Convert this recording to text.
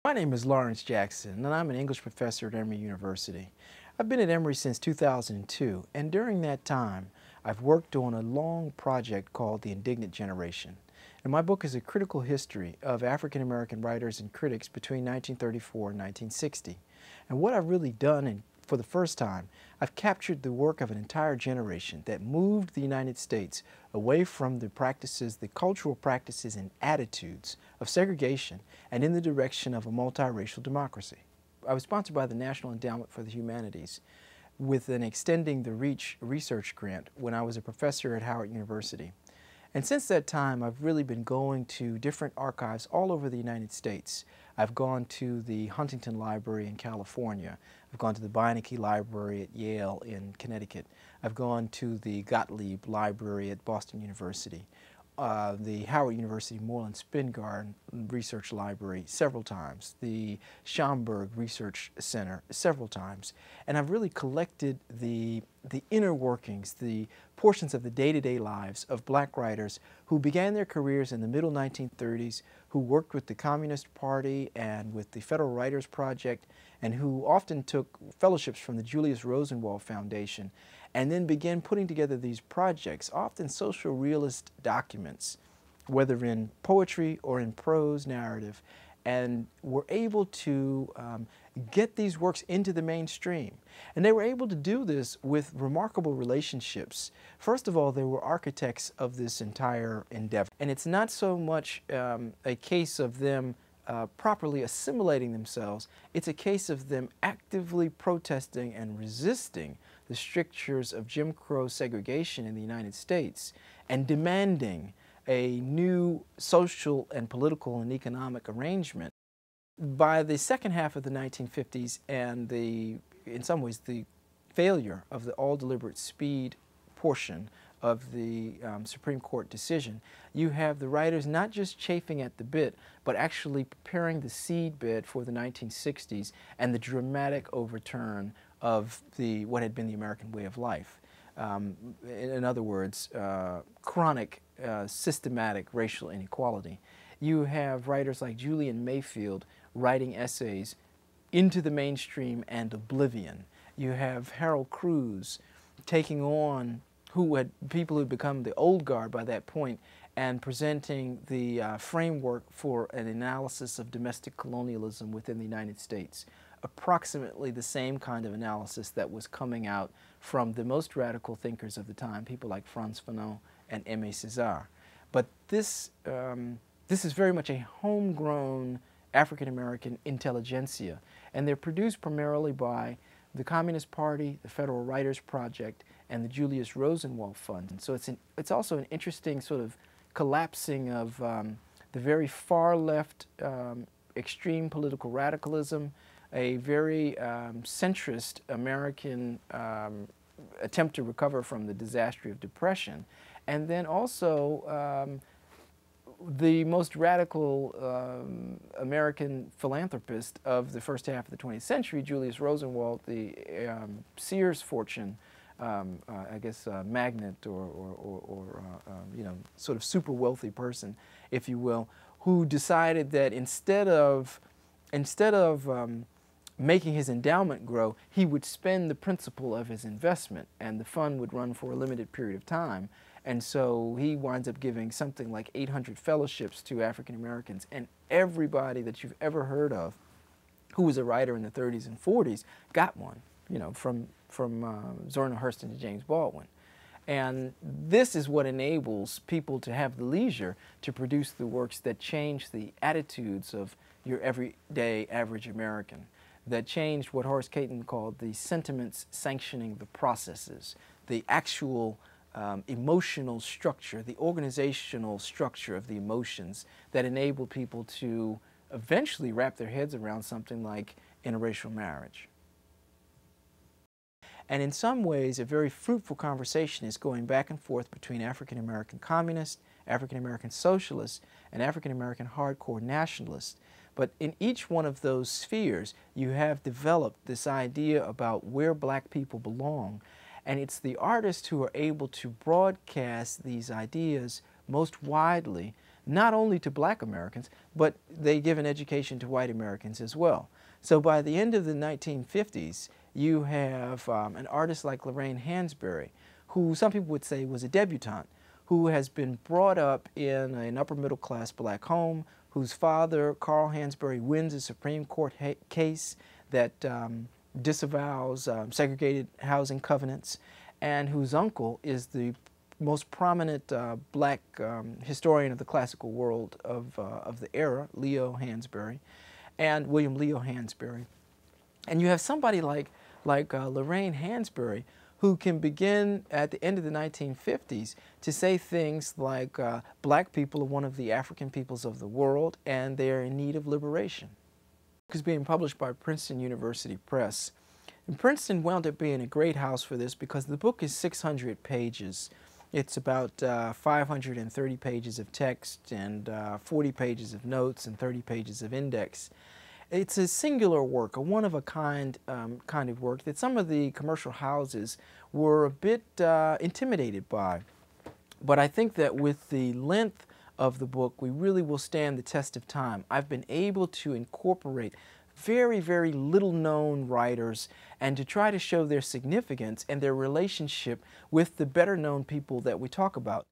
My name is Lawrence Jackson, and I'm an English professor at Emory University. I've been at Emory since 2002, and during that time, I've worked on a long project called The Indignant Generation. And my book is a critical history of African American writers and critics between 1934 and 1960. And what I've really done, and for the first time, I've captured the work of an entire generation that moved the United States away from the practices, the cultural practices and attitudes of segregation and in the direction of a multiracial democracy. I was sponsored by the National Endowment for the Humanities with an Extending the Reach research grant when I was a professor at Howard University. And since that time, I've really been going to different archives all over the United States. I've gone to the Huntington Library in California. I've gone to the Beinecke Library at Yale in Connecticut. I've gone to the Gottlieb Library at Boston University, the Howard University Moreland Spingarn Research Library several times, the Schomburg Research Center several times, and I've really collected the inner workings, the portions of the day-to-day lives of black writers who began their careers in the middle 1930s, who worked with the Communist Party and with the Federal Writers Project, and who often took fellowships from the Julius Rosenwald Foundation, and then began putting together these projects, often social realist documents, whether in poetry or in prose narrative, and were able to get these works into the mainstream. And they were able to do this with remarkable relationships. First of all, they were architects of this entire endeavor. And it's not so much a case of them properly assimilating themselves, it's a case of them actively protesting and resisting the strictures of Jim Crow segregation in the United States and demanding a new social and political and economic arrangement. By the second half of the 1950s and in some ways, the failure of the all deliberate speed portion of the Supreme Court decision, you have the writers not just chafing at the bit, but actually preparing the seedbed for the 1960s and the dramatic overturn of what had been the American way of life. In other words, chronic, systematic racial inequality. You have writers like Julian Mayfield writing essays into the mainstream and oblivion. You have Harold Cruz taking on people who had become the old guard by that point and presenting the framework for an analysis of domestic colonialism within the United States. Approximately the same kind of analysis that was coming out from the most radical thinkers of the time, people like Frantz Fanon and Aimé Césaire. But this is very much a homegrown African-American intelligentsia, and they're produced primarily by the Communist Party, the Federal Writers Project, and the Julius Rosenwald Fund. And so it's also an interesting sort of collapsing of the very far left extreme political radicalism, a very centrist American attempt to recover from the disaster of depression, and then also the most radical American philanthropist of the first half of the 20th century, Julius Rosenwald, the Sears fortune, I guess, magnate or sort of super wealthy person, if you will, who decided that instead of making his endowment grow, he would spend the principal of his investment, and the fund would run for a limited period of time. And so he winds up giving something like 800 fellowships to African Americans, and everybody that you've ever heard of who was a writer in the 30s and 40s got one, from Zora Hurston to James Baldwin. And this is what enables people to have the leisure to produce the works that change the attitudes of your everyday average American, that changed what Horace Cayton called the sentiments sanctioning the processes, the actual emotional structure, the organizational structure of the emotions that enable people to eventually wrap their heads around something like interracial marriage. And in some ways, a very fruitful conversation is going back and forth between African American communists, African American socialists, and African American hardcore nationalists. But in each one of those spheres, you have developed this idea about where black people belong. And it's the artists who are able to broadcast these ideas most widely not only to black Americans, but they give an education to white Americans as well. So by the end of the 1950s, you have an artist like Lorraine Hansberry, who some people would say was a debutante, who has been brought up in an upper middle class black home, whose father, Carl Hansberry, wins a Supreme Court case that disavows segregated housing covenants, and whose uncle is the most prominent black historian of the classical world of the era, Leo Hansberry, and William Leo Hansberry. And you have somebody like Lorraine Hansberry, who can begin at the end of the 1950s to say things like black people are one of the African peoples of the world and they're in need of liberation. The book is being published by Princeton University Press. And Princeton wound up being a great house for this because the book is 600 pages. It's about 530 pages of text and 40 pages of notes and 30 pages of index. It's a singular work, a one-of-a-kind kind of work that some of the commercial houses were a bit intimidated by. But I think that with the length of the book, we really will stand the test of time. I've been able to incorporate very, very little-known writers and to try to show their significance and their relationship with the better-known people that we talk about.